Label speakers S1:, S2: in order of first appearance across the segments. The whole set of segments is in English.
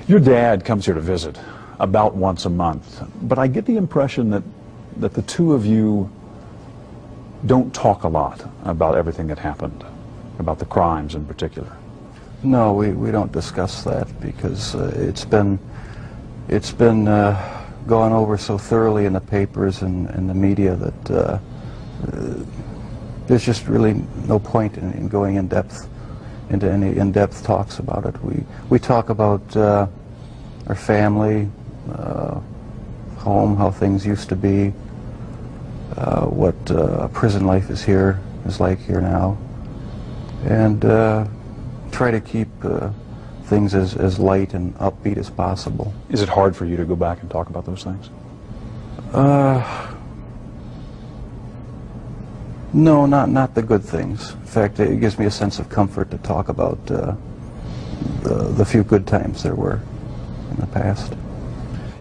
S1: Your dad comes here to visit about once a month, but I get the impression that the two of you don't talk a lot about everything that happened, about the crimes in particular.
S2: No, we don't discuss that because it's been gone over so thoroughly in the papers and the media that there's just really no point in going into any in-depth talks about it. We talk about our family, home, how things used to be, what prison life is like here now, and try to keep things as light and upbeat as possible.
S1: Is it hard for you to go back and talk about those things?
S2: No, not the good things. In fact, it gives me a sense of comfort to talk about the few good times there were in the past.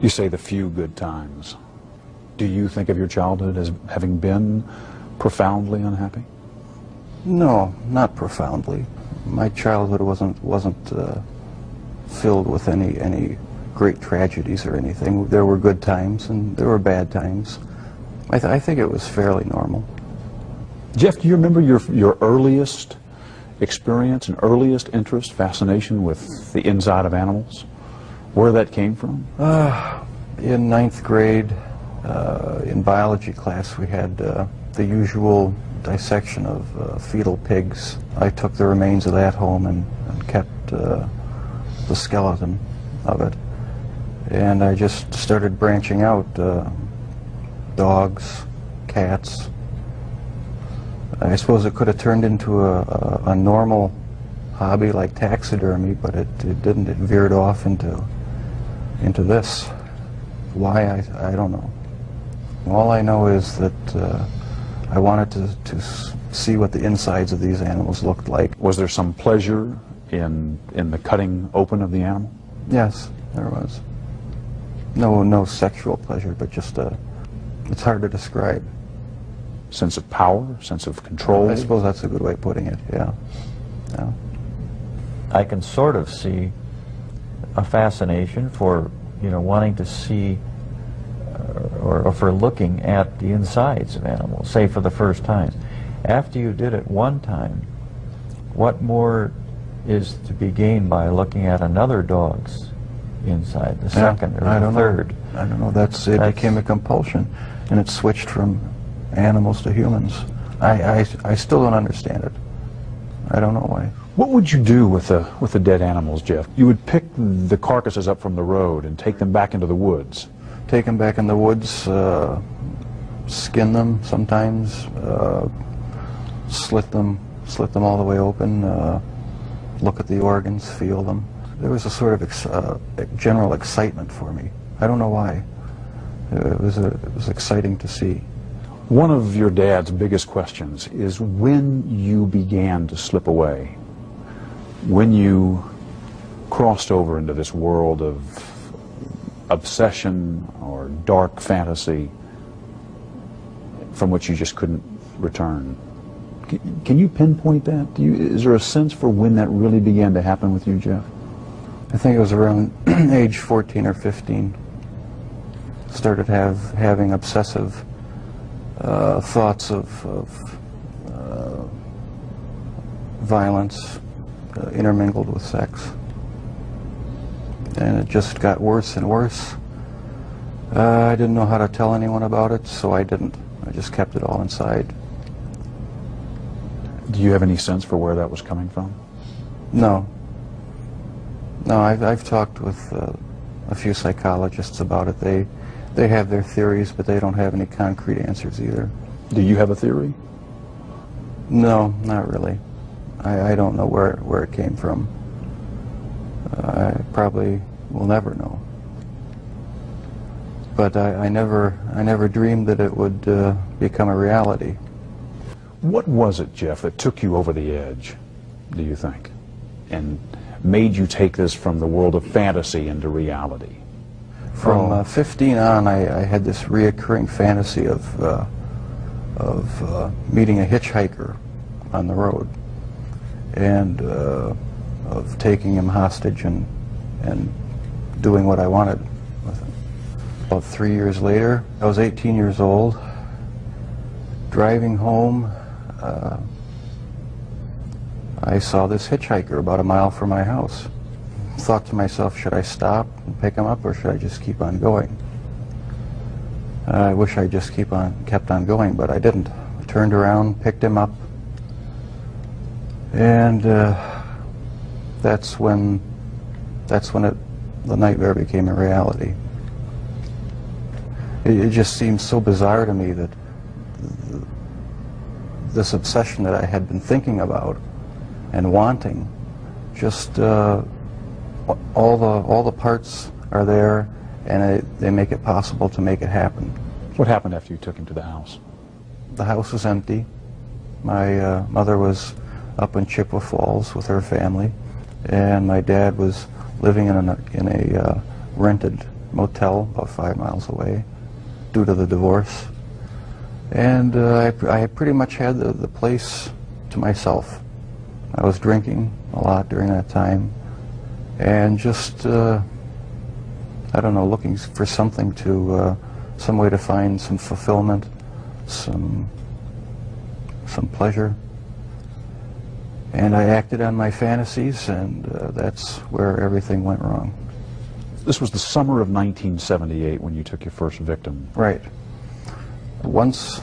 S1: You say the few good times. Do you think of your childhood as having been profoundly unhappy?
S2: No, not profoundly. My childhood wasn't filled with any great tragedies or anything. There were good times and there were bad times. I think it was fairly normal.
S1: Jeff, do you remember your earliest experience and earliest interest, fascination with the inside of animals? Where that came from?
S2: In ninth grade, in biology class, we had the usual dissection of fetal pigs. I took the remains of that home and kept the skeleton of it. And I just started branching out, dogs, cats. I suppose it could have turned into a normal hobby like taxidermy, but it didn't. It veered off into this. Why, I don't know. All I know is that I wanted to see what the insides of these animals looked like.
S1: Was there some pleasure in the cutting open of the animal?
S2: Yes, there was. No sexual pleasure, but just it's hard to describe.
S1: Sense of power, sense of control?
S2: I suppose that's a good way of putting it, yeah. Yeah.
S3: I can sort of see a fascination for, wanting to see or for looking at the insides of animals, say for the first time. After you did it one time, what more is to be gained by looking at another dog's inside, the second or the third?
S2: I don't know. It became a compulsion, and it switched from animals to humans. I still don't understand it. I don't know why.
S1: What would you do with the dead animals, Jeff? You would pick the carcasses up from the road and take them back into the woods.
S2: Take them back in the woods, skin them sometimes, slit them all the way open, look at the organs, feel them. There was a sort of general excitement for me. I don't know why. It was exciting to see.
S1: One of your dad's biggest questions is when you began to slip away, when you crossed over into this world of obsession or dark fantasy from which you just couldn't return. Can you pinpoint that? Is there a sense for when that really began to happen with you, Jeff?
S2: I think it was around age 14 or 15. Started having obsessive thoughts of violence intermingled with sex. And it just got worse and worse. I didn't know how to tell anyone about it, so I didn't. I just kept it all inside.
S1: Do you have any sense for where that was coming from?
S2: No. No, I've talked with a few psychologists about it. They have their theories, but they don't have any concrete answers either.
S1: Do you have a theory?
S2: No, not really. I don't know where it came from. I probably will never know. But I never dreamed that it would become a reality.
S1: What was it, Jeff, that took you over the edge, do you think, and made you take this from the world of fantasy into reality?
S2: From 15 on, I had this reoccurring fantasy of meeting a hitchhiker on the road, and of taking him hostage and doing what I wanted with it. About 3 years later, I was 18 years old, driving home. I saw this hitchhiker about a mile from my house. Thought to myself, should I stop and pick him up, or should I just keep on going? I wish I just kept on going, but I didn't. I turned around, picked him up, and that's when the nightmare became a reality. It just seemed so bizarre to me that this obsession that I had been thinking about and wanting, just all the parts are there, and they make it possible to make it happen.
S1: What happened after you took him to the house?
S2: The house was empty. My mother was up in Chippewa Falls with her family, and my dad was living in a rented motel about 5 miles away due to the divorce. And I pretty much had the place to myself. I was drinking a lot during that time, and just, I don't know, looking for something to, some way to find some fulfillment, some pleasure. And I acted on my fantasies, and that's where everything went wrong.
S1: This was the summer of 1978 when you took your first victim.
S2: Right. Once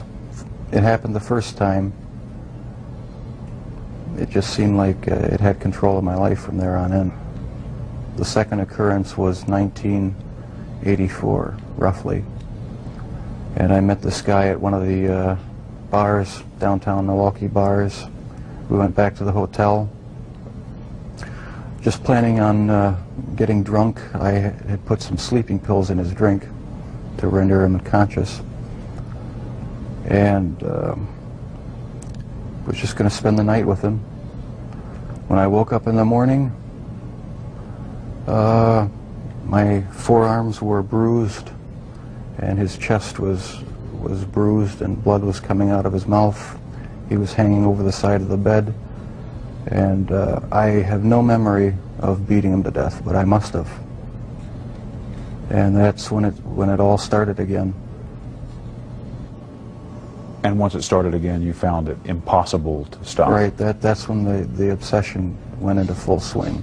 S2: it happened the first time, it just seemed like it had control of my life from there on in. The second occurrence was 1984, roughly. And I met this guy at one of the bars, downtown Milwaukee bars. We went back to the hotel, just planning on getting drunk. I had put some sleeping pills in his drink to render him unconscious. And was just going to spend the night with him. When I woke up in the morning, my forearms were bruised, and his chest was bruised, and blood was coming out of his mouth. He was hanging over the side of the bed, and I have no memory of beating him to death, but I must have. And that's when it all started again.
S1: And once it started again, you found it impossible to stop.
S2: Right, that's when the obsession went into full swing.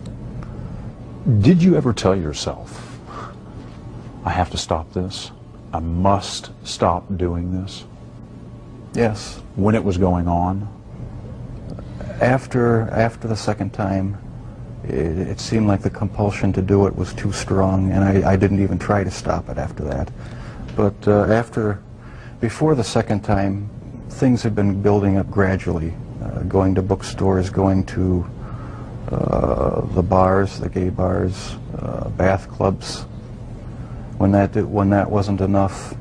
S1: Did you ever tell yourself, I have to stop this? I must stop doing this?
S2: Yes.
S1: When it was going on?
S2: After the second time, it seemed like the compulsion to do it was too strong, and I didn't even try to stop it after that. But before the second time, things had been building up gradually, going to bookstores, going to the bars, the gay bars, bath clubs. When that wasn't enough,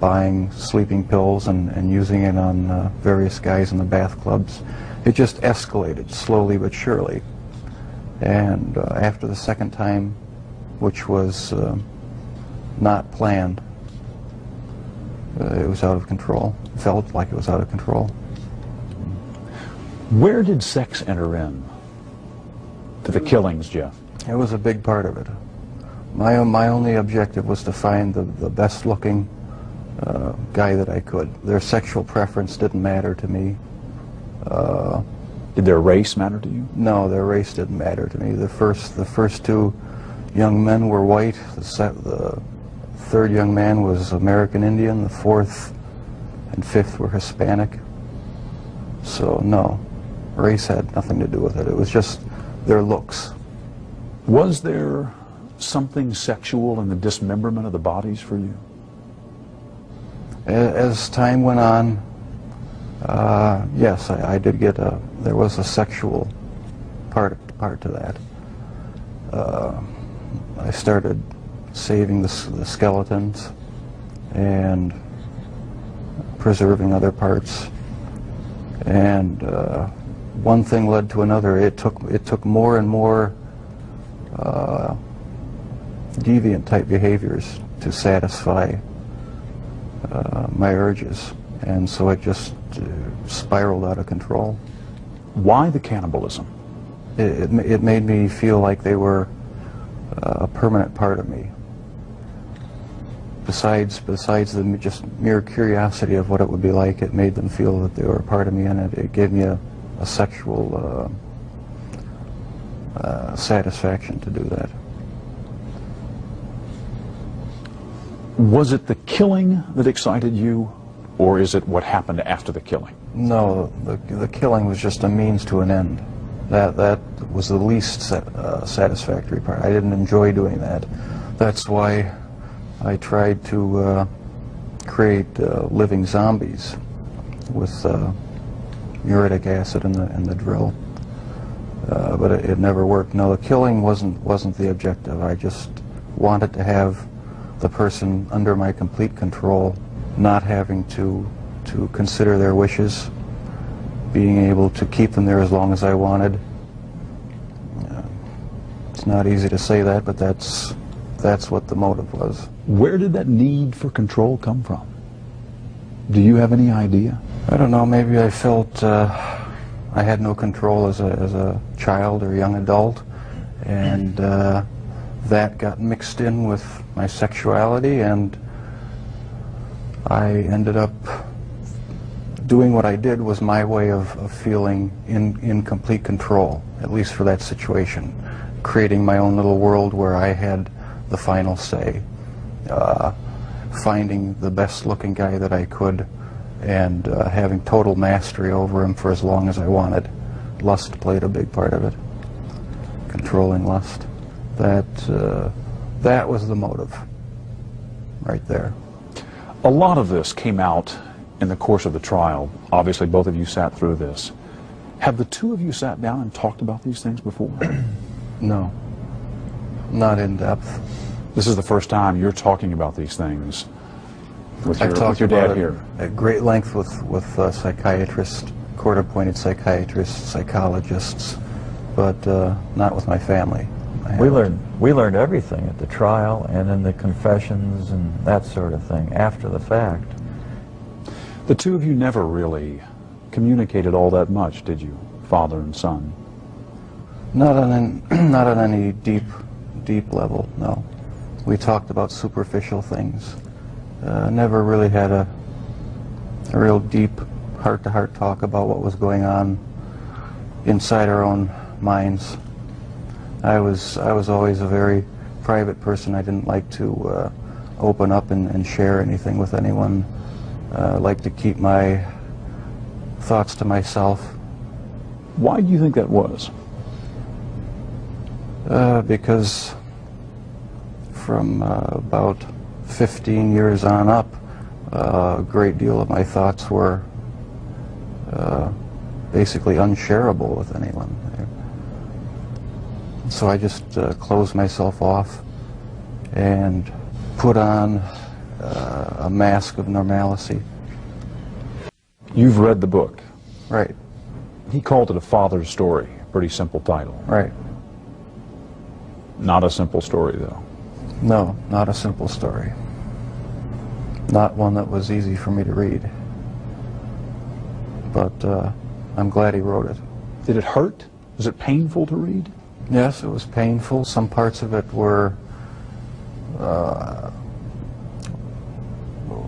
S2: buying sleeping pills and using it on various guys in the bath clubs. It just escalated slowly but surely. And after the second time, which was not planned, it was out of control. It felt like it was out of control.
S1: Where did sex enter in to the killings, Jeff?
S2: It was a big part of it. My only objective was to find the best looking guy that I could. Their sexual preference didn't matter to me.
S1: Did their race matter to you?
S2: No, their race didn't matter to me. The first two young men were white. The third young man was American Indian. The fourth and fifth were Hispanic. So no, race had nothing to do with it. It was just their looks.
S1: Was there something sexual in the dismemberment of the bodies for you?
S2: As time went on, yes, I did get there was a sexual part to that. I started saving the skeletons and preserving other parts, and one thing led to another. It took more and more deviant type behaviors to satisfy my urges, and so it just spiraled out of control.
S1: Why the cannibalism?
S2: It made me feel like they were a permanent part of me. Besides the just mere curiosity of what it would be like, it made them feel that they were a part of me, and it gave me a sexual satisfaction to do that.
S1: Was it the killing that excited you, or is it what happened after the killing?
S2: No, the killing was just a means to an end. That was the least satisfactory part. I didn't enjoy doing that. That's why I tried to create living zombies with muriatic acid in the drill, but it never worked. No, the killing wasn't the objective. I just wanted to have the person under my complete control, not having to consider their wishes, being able to keep them there as long as I wanted. It's not easy to say that, but that's what the motive was.
S1: Where did that need for control come from? Do you have any idea?
S2: I don't know, maybe I felt I had no control as a child or young adult, and that got mixed in with my sexuality, and I ended up doing what I did was my way of feeling in complete control, at least for that situation, creating my own little world where I had the final say, finding the best looking guy that I could, and having total mastery over him for as long as I wanted. Lust played a big part of it, controlling lust. That was the motive right there.
S1: A lot of this came out in the course of the trial. Obviously, both of you sat through this. Have the two of you sat down and talked about these things before?
S2: No, not in depth.
S1: This is the first time you're talking about these things with
S2: I've talked
S1: your
S2: about
S1: dad
S2: it
S1: here.
S2: at great length with psychiatrists, court-appointed psychiatrists, psychologists, but not with my family.
S3: We learned everything at the trial and in the confessions and that sort of thing after the fact.
S1: The two of you never really communicated all that much, did you, father and son?
S2: Not on any deep level, no. We talked about superficial things. Never really had a real deep heart-to-heart talk about what was going on inside our own minds. I was always a very private person. I didn't like to open up and share anything with anyone. I like to keep my thoughts to myself.
S1: Why do you think that was?
S2: Because from about 15 years on up, a great deal of my thoughts were basically unshareable with anyone. So I just closed myself off and put on a mask of normalcy.
S1: You've read the book.
S2: Right.
S1: He called it a father's story. Pretty simple title.
S2: Right.
S1: Not a simple story, though.
S2: No, not a simple story. Not one that was easy for me to read. But I'm glad he wrote it.
S1: Did it hurt? Was it painful to read?
S2: Yes, it was painful. Some parts of it were,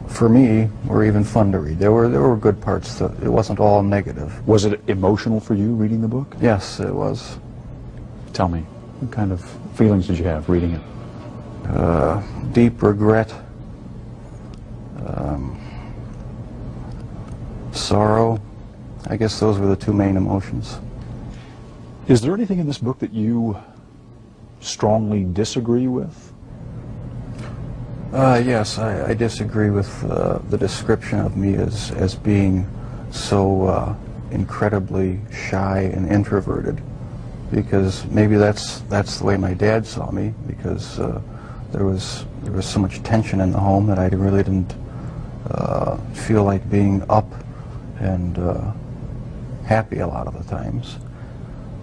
S2: for me, were even fun to read. There were good parts. It wasn't all negative.
S1: Was it emotional for you reading the book?
S2: Yes, it was.
S1: Tell me, what kind of feelings did you have reading it?
S2: Deep regret, sorrow. I guess those were the two main emotions.
S1: Is there anything in this book that you strongly disagree with?
S2: Yes, I disagree with the description of me as being so incredibly shy and introverted, because maybe that's the way my dad saw me, because there was so much tension in the home that I really didn't feel like being up and happy a lot of the times.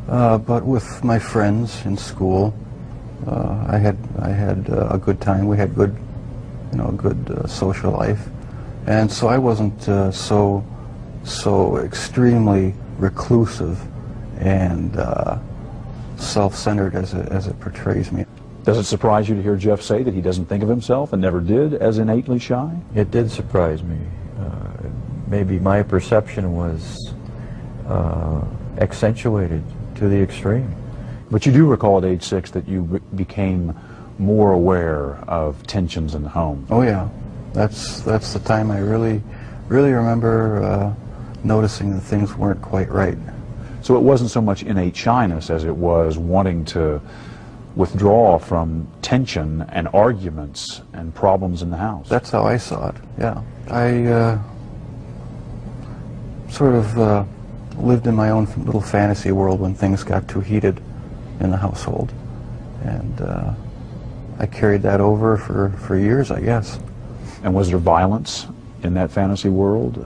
S2: But with my friends in school, I had a good time. We had a good social life, and so I wasn't so extremely reclusive and self-centered as it portrays me.
S1: Does it surprise you to hear Jeff say that he doesn't think of himself and never did as innately shy?
S3: It did surprise me. Maybe my perception was accentuated to the extreme.
S1: But you do recall at age 6 that you became more aware of tensions in the home.
S2: Oh yeah, that's the time I really remember noticing that things weren't quite right.
S1: So it wasn't so much innate shyness as it was wanting to withdraw from tension and arguments and problems in the house.
S2: That's how I saw it, yeah. I sort of lived in my own little fantasy world when things got too heated in the household. And I carried that over for years, I guess.
S1: And was there violence in that fantasy world?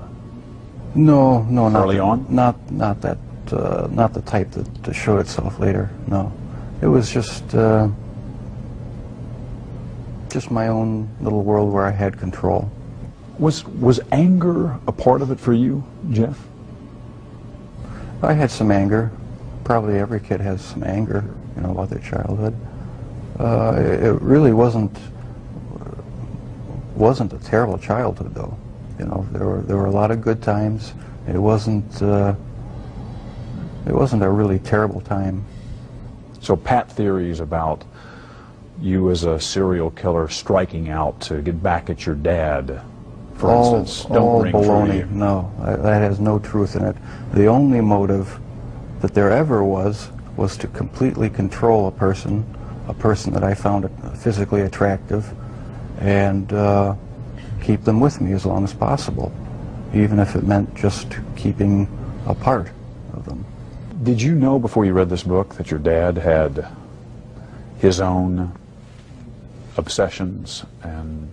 S2: No, not
S1: early on?
S2: Not that, not the type that showed itself later. No, it was just my own little world where I had control.
S1: Was anger a part of it for you, Jeff?
S2: I had some anger. Probably every kid has some anger, you know, about their childhood. It really wasn't a terrible childhood, though. You know, there were a lot of good times. It wasn't a really terrible time.
S1: So pat theories about you as a serial killer striking out to get back at your dad, for instance, don't ring true to you.
S2: No, that has no truth in it. The only motive that there ever was to completely control a person that I found physically attractive, and keep them with me as long as possible, even if it meant just keeping a part of them.
S1: Did you know before you read this book that your dad had his own obsessions and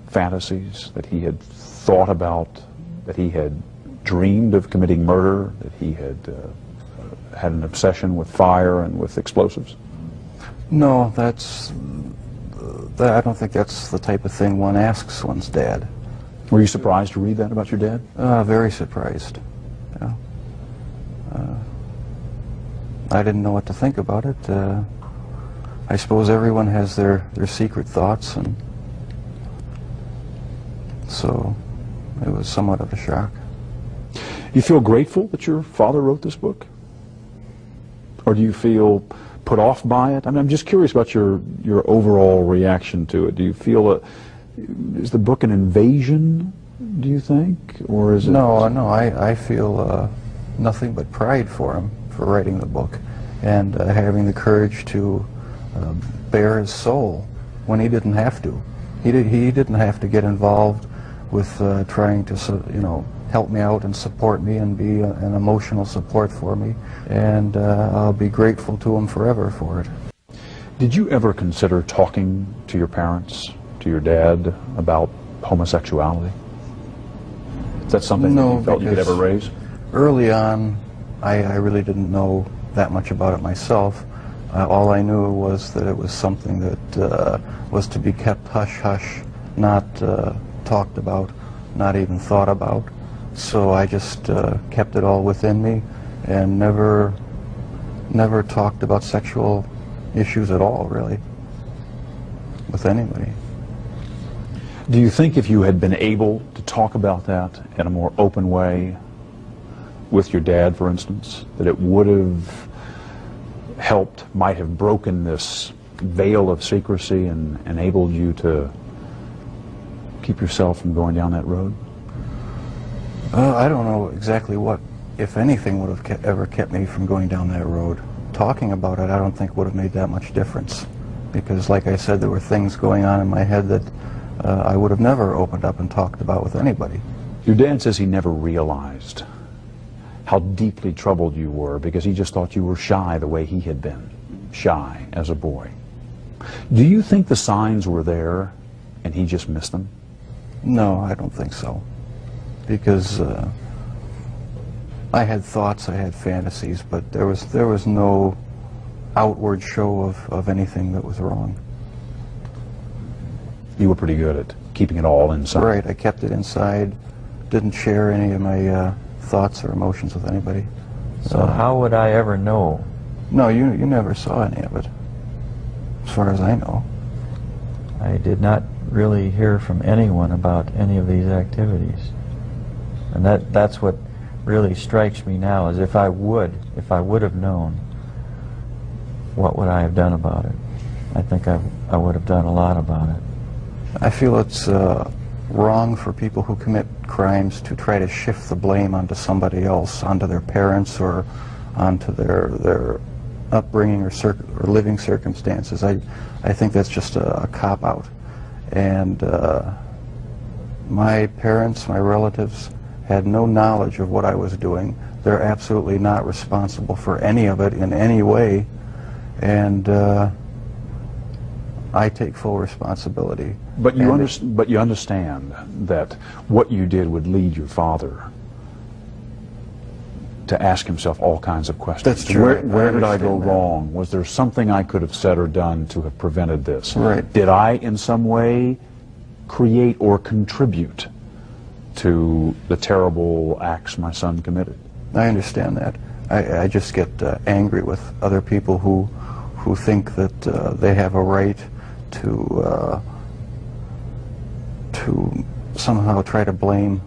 S1: fantasies, that he had thought about, that he had dreamed of committing murder, that he had had an obsession with fire and with explosives?
S2: No, I don't think that's the type of thing one asks one's dad.
S1: Were you surprised to read that about your dad?
S2: Very surprised. Yeah. I didn't know what to think about it. I suppose everyone has their secret thoughts, and so it was somewhat of a shock.
S1: You feel grateful that your father wrote this book? Or do you feel put off by it? I mean, I'm just curious about your overall reaction to it. Do you feel is the book an invasion, do you think? Or is it...
S2: No, I feel nothing but pride for him for writing the book, and having the courage to bare his soul when he didn't have to. He didn't have to get involved with trying to, you know, help me out and support me and be an emotional support for me, and I'll be grateful to him forever for it.
S1: Did you ever consider talking to your parents, to your dad, about homosexuality? Is that something that you felt you could ever raise?
S2: Early on, I really didn't know that much about it myself. All I knew was that it was something that was to be kept hush-hush, not talked about, not even thought about. So I just kept it all within me and never talked about sexual issues at all, really, with anybody.
S1: Do you think if you had been able to talk about that in a more open way with your dad, for instance, that it would have helped, might have broken this veil of secrecy and enabled you to keep yourself from going down that road?
S2: I don't know exactly what, if anything, would have ever kept me from going down that road. Talking about it, I don't think would have made that much difference, because, like I said, there were things going on in my head that I would have never opened up and talked about with anybody.
S1: Your dad says he never realized how deeply troubled you were because he just thought you were shy the way he had been, shy as a boy. Do you think the signs were there and he just missed them?
S2: No, I don't think so, because I had thoughts, I had fantasies, but there was no outward show of anything that was wrong.
S1: You were pretty good at keeping it all inside.
S2: Right, I kept it inside, didn't share any of my thoughts or emotions with anybody.
S3: So how would I ever know?
S2: No, you never saw any of it, as far as I know.
S3: I did not really hear from anyone about any of these activities. And that's what really strikes me now, is if I would have known, what would I have done about it? I think I would have done a lot about it.
S2: I feel it's wrong for people who commit crimes to try to shift the blame onto somebody else, onto their parents or onto their upbringing or living circumstances. I think that's just a cop-out. And my parents, my relatives, had no knowledge of what I was doing. They're absolutely not responsible for any of it in any way. And I take full responsibility.
S1: But you understand that what you did would lead your father to ask himself all kinds of questions.
S2: That's true.
S1: Where did I go wrong? Was there something I could have said or done to have prevented this?
S2: Right.
S1: Did I, in some way, create or contribute to the terrible acts my son committed?
S2: I understand that. I just get angry with other people who think that they have a right to somehow try to blame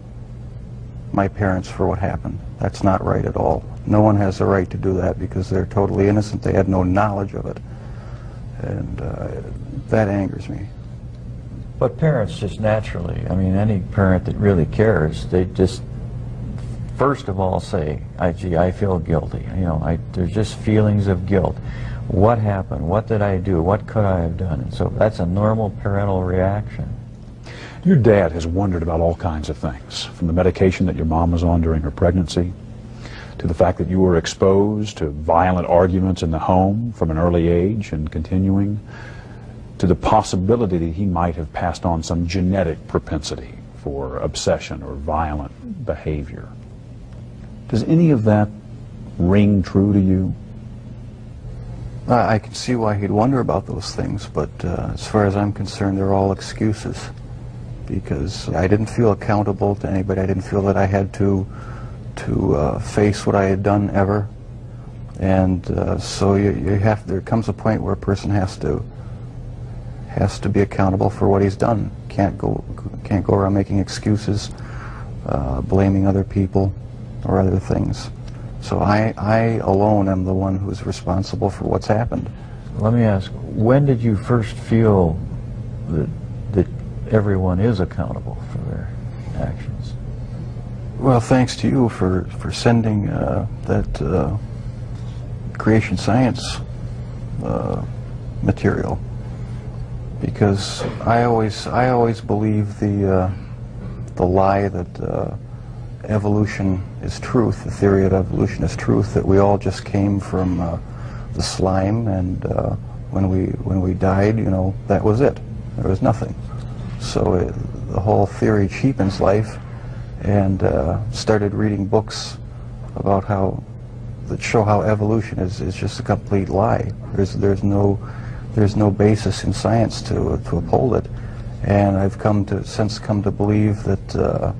S2: my parents for what happened. That's not right at all. No one has the right to do that because they're totally innocent. They had no knowledge of it. And that angers me.
S3: But parents just naturally, I mean, any parent that really cares, they just first of all say, gee, I feel guilty. You know, there's just feelings of guilt. What happened? What did I do? What could I have done? And so that's a normal parental reaction.
S1: Your dad has wondered about all kinds of things, from the medication that your mom was on during her pregnancy, to the fact that you were exposed to violent arguments in the home from an early age and continuing, to the possibility that he might have passed on some genetic propensity for obsession or violent behavior. Does any of that ring true to you?
S2: I can see why he'd wonder about those things, but as far as I'm concerned, they're all excuses. Because I didn't feel accountable to anybody. I didn't feel that I had to face what I had done ever. And so there comes a point where a person has to be accountable for what he's done. Can't go around making excuses, blaming other people or other things. So I alone am the one who's responsible for what's happened.
S3: Let me ask, when did you first feel that everyone is accountable for their actions?
S2: Well, thanks to you for sending that creation science material, because I always believe the lie that evolution is truth, the theory of evolution is truth, that we all just came from the slime, and when we died, you know, that was it. There was nothing. So the whole theory cheapens life, and started reading books about that show how evolution is just a complete lie. There's no basis in science to uphold it, and I've since come to believe that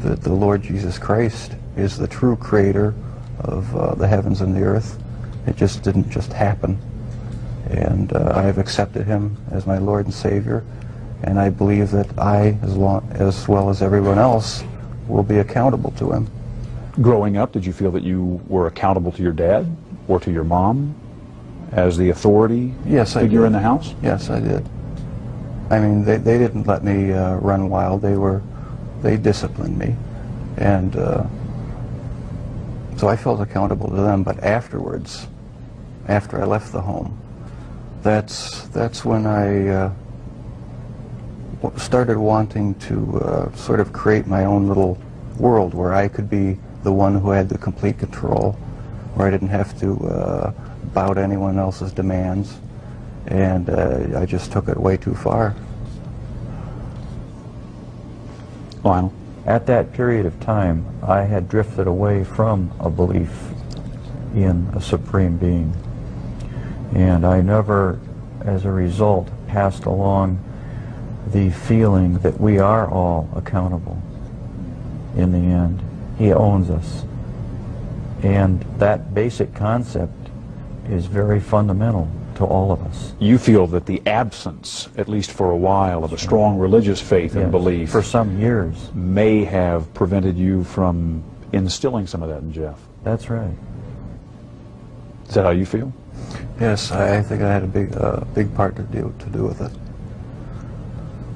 S2: that the Lord Jesus Christ is the true creator of the heavens and the earth. It just didn't just happen, and I have accepted Him as my Lord and Savior. And I believe that I, as well as everyone else, will be accountable to Him.
S1: Growing up, did you feel that you were accountable to your dad or to your mom as the authority figure in the house?
S2: Yes, I did. I mean, they didn't let me run wild. They disciplined me, and so I felt accountable to them. But afterwards, after I left the home, that's when I started wanting to sort of create my own little world where I could be the one who had the complete control, where I didn't have to bow to anyone else's demands, and I just took it way too far.
S1: Lionel?
S3: At that period of time, I had drifted away from a belief in a supreme being, and I never, as a result, passed along the feeling that we are all accountable in the end. He owns us. And that basic concept is very fundamental. to all of us.
S1: You feel that the absence, at least for a while, of a strong religious faith and
S3: Yes,
S1: belief
S3: for some years.
S1: may have prevented you from instilling some of that in Jeff.
S3: That's right.
S1: Is that how you feel?
S2: Yes, I think I had a big part to do with it.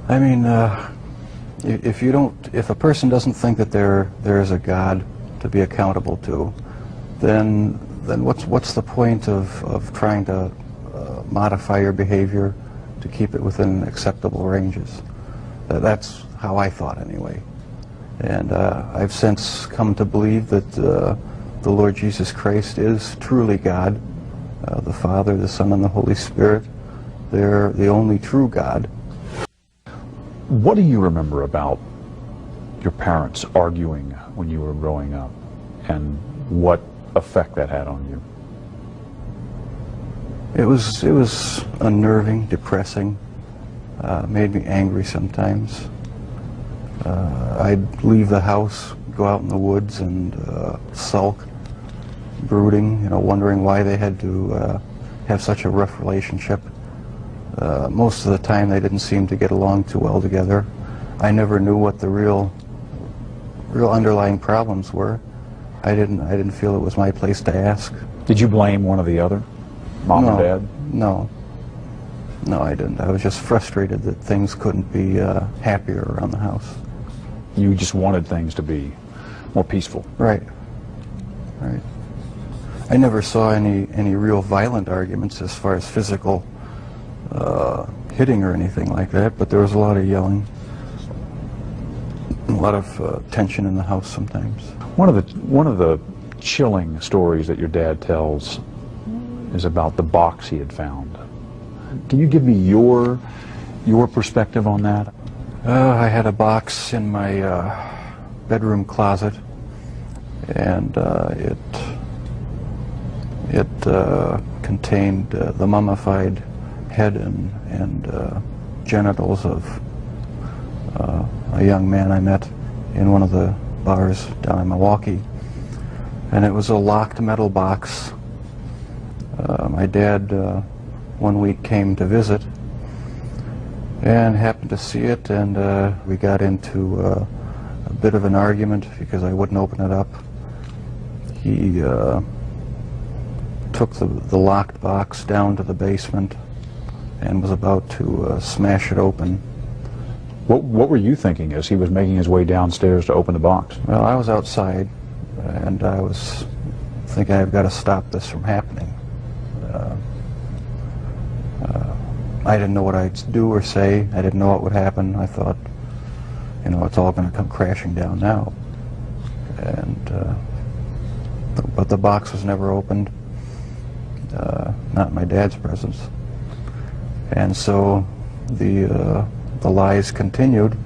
S2: I mean, if a person doesn't think that there is a God to be accountable to, then what's the point of trying to modify your behavior to keep it within acceptable ranges? That's how I thought anyway. And I've since come to believe that the Lord Jesus Christ is truly God, the Father, the Son, and the Holy Spirit. They're the only true God.
S1: What do you remember about your parents arguing when you were growing up, and what effect that had on you?
S2: It was unnerving, depressing, made me angry sometimes. I'd leave the house, go out in the woods, and sulk, brooding, wondering why they had to have such a rough relationship. Most of the time they didn't seem to get along too well together. I never knew what the real underlying problems were. I didn't feel it was my place to ask.
S1: Did you blame one or the other? Mom and Dad?
S2: No, I didn't. I was just frustrated that things couldn't be happier around the house.
S1: You just wanted things to be more peaceful.
S2: Right. I never saw any real violent arguments as far as physical hitting or anything like that, but there was a lot of yelling, a lot of tension in the house sometimes.
S1: One of the chilling stories that your dad tells is about the box he had found. Can you give me your perspective on that?
S2: I had a box in my bedroom closet, and it contained the mummified head and genitals of a young man I met in one of the bars down in Milwaukee. And it was a locked metal box. My dad one week came to visit and happened to see it, and we got into a bit of an argument because I wouldn't open it up. He took the locked box down to the basement and was about to smash it open.
S1: What were you thinking as he was making his way downstairs to open the box?
S2: Well, I was outside, and I was thinking I've got to stop this from happening. I didn't know what I'd do or say. I didn't know what would happen. I thought, it's all going to come crashing down now. And but the box was never opened, not in my dad's presence. And so the lies continued.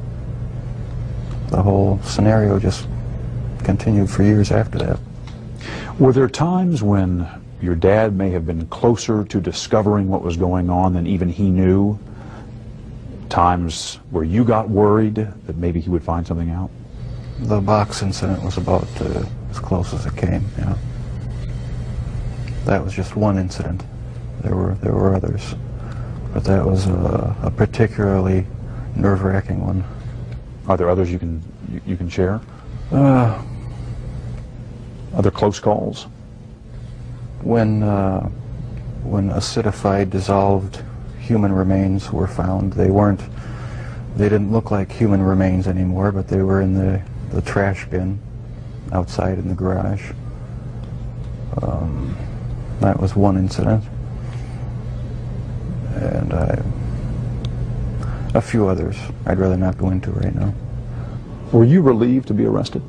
S2: The whole scenario just continued for years after that.
S1: Were there times when your dad may have been closer to discovering what was going on than even he knew? Times where you got worried that maybe he would find something out?
S2: The box incident was about as close as it came, yeah. That was just one incident. There were others, but that was a particularly nerve-wracking one.
S1: Are there others you can share? Other close calls?
S2: When acidified, dissolved human remains were found, they didn't look like human remains anymore, but they were in the trash bin outside in the garage. That was one incident. And a few others I'd rather not go into right now.
S1: Were you relieved to be arrested?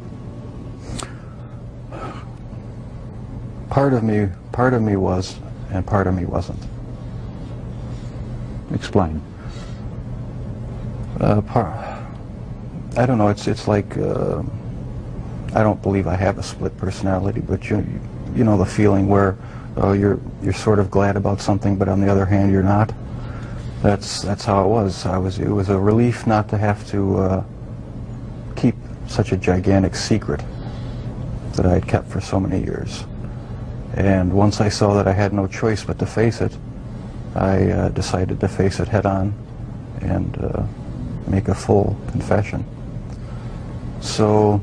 S2: Part of me was, and part of me wasn't.
S1: Explain.
S2: I don't know. It's like I don't believe I have a split personality, but you know the feeling where you're sort of glad about something, but on the other hand you're not. That's how it was. It was a relief not to have to keep such a gigantic secret that I had kept for so many years. And once I saw that I had no choice but to face it, I decided to face it head on and make a full confession. So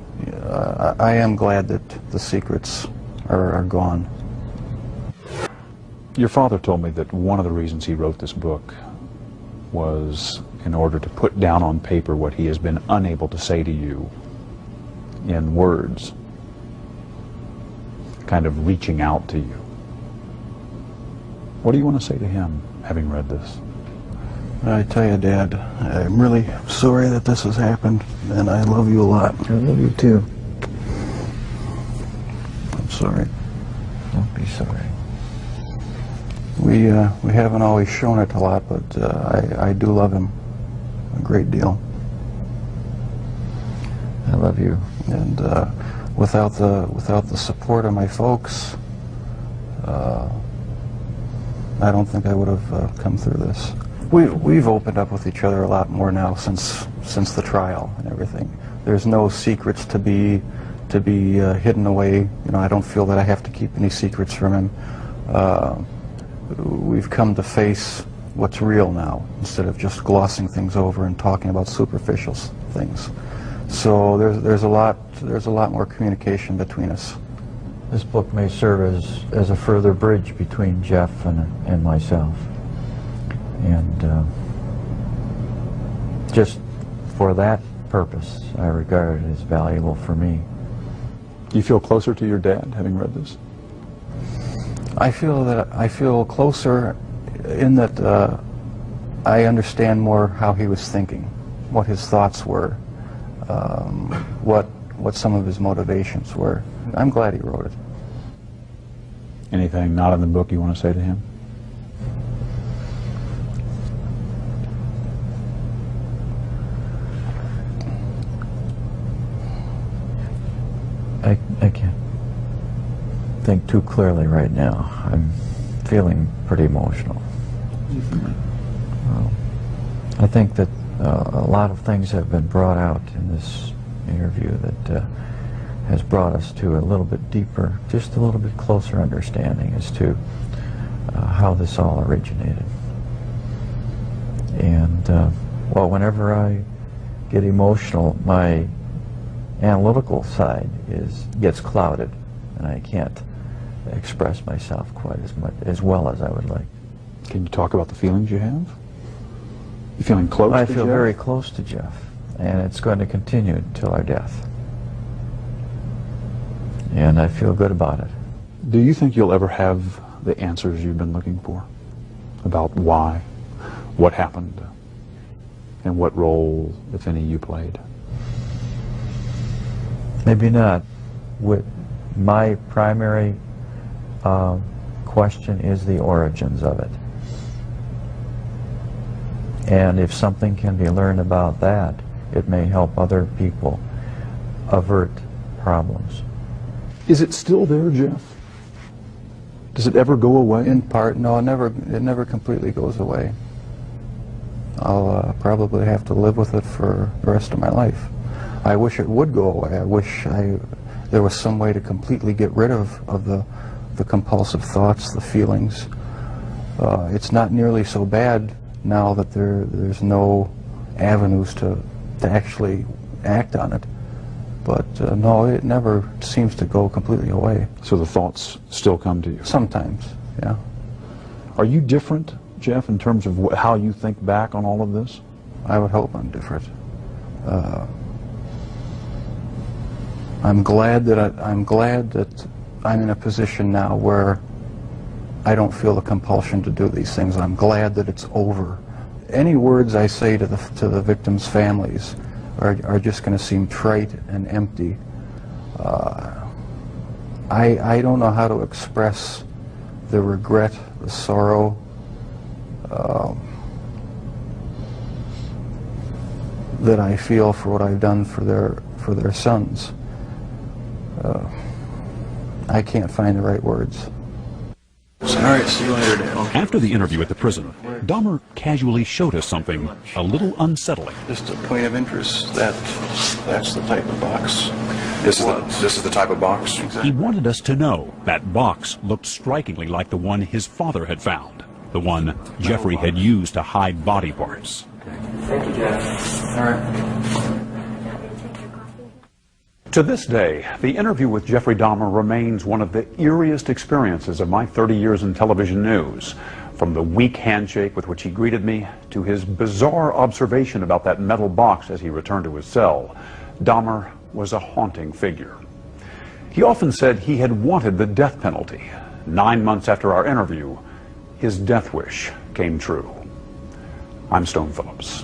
S2: I am glad that the secrets are gone.
S1: Your father told me that one of the reasons he wrote this book was in order to put down on paper what he has been unable to say to you in words, kind of reaching out to you. What do you want to say to him, having read this?
S2: I tell you, Dad, I'm really sorry that this has happened, and I love you a lot.
S3: I love you too.
S2: I'm sorry.
S3: Don't be sorry.
S2: We haven't always shown it a lot, but I do love him a great deal.
S3: I love you.
S2: And without the support of my folks, I don't think I would have come through this. We've opened up with each other a lot more now since the trial and everything. There's no secrets to be hidden away. You know, I don't feel that I have to keep any secrets from him. We've come to face what's real now instead of just glossing things over and talking about superficial things. So there's a lot more communication between us.
S3: This book may serve as a further bridge between Jeff and myself. And just for that purpose, I regard it as valuable for me.
S1: Do you feel closer to your dad, having read this?
S2: I feel closer in that I understand more how he was thinking, what his thoughts were, what some of his motivations were. I'm glad he wrote it.
S1: Anything not in the book you want to say to him?
S3: I can't think too clearly right now. I'm feeling pretty emotional. I think that a lot of things have been brought out in this interview that has brought us to a little bit deeper, just a little bit closer understanding as to how this all originated. And well, whenever I get emotional, my analytical side gets clouded, and I can't express myself quite as well as I would like.
S1: Can you talk about the feelings you have? You feeling close
S3: I
S1: to
S3: feel
S1: Jeff?
S3: very close to Jeff, and it's going to continue until our death. And I feel good about it.
S1: Do you think you'll ever have the answers you've been looking for about why, what happened, and what role, if any, you played?
S3: Maybe not. My primary question is the origins of it. And if something can be learned about that, it may help other people avert problems.
S1: Is it still there, Jeff? Does it ever go away?
S2: In part, no, it never completely goes away. I'll probably have to live with it for the rest of my life. I wish it would go away. I wish there was some way to completely get rid of the compulsive thoughts, the feelings. It's not nearly so bad now that there's no avenues to actually act on it. But no, it never seems to go completely away.
S1: So the thoughts still come to you?
S2: Sometimes, yeah.
S1: Are you different, Jeff, in terms of how you think back on all of this?
S2: I would hope I'm different. I'm glad that I'm in a position now where I don't feel the compulsion to do these things. I'm glad that it's over. Any words I say to the victims' families are just going to seem trite and empty. I don't know how to express the regret, the sorrow, that I feel for what I've done for their sons. I can't find the right words. All right, see you later, Dad.
S4: After the interview at the prison, Dahmer casually showed us something a little unsettling.
S2: Just a point of interest, that's the type of box.
S5: This is the type of box?
S4: He wanted us to know that box looked strikingly like the one his father had found. the one Jeffrey had used to hide body parts.
S2: Thank you, Jeff. All right.
S1: To this day, the interview with Jeffrey Dahmer remains one of the eeriest experiences of my 30 years in television news. From the weak handshake with which he greeted me, to his bizarre observation about that metal box as he returned to his cell, Dahmer was a haunting figure. He often said he had wanted the death penalty. 9 months after our interview, his death wish came true. I'm Stone Phillips.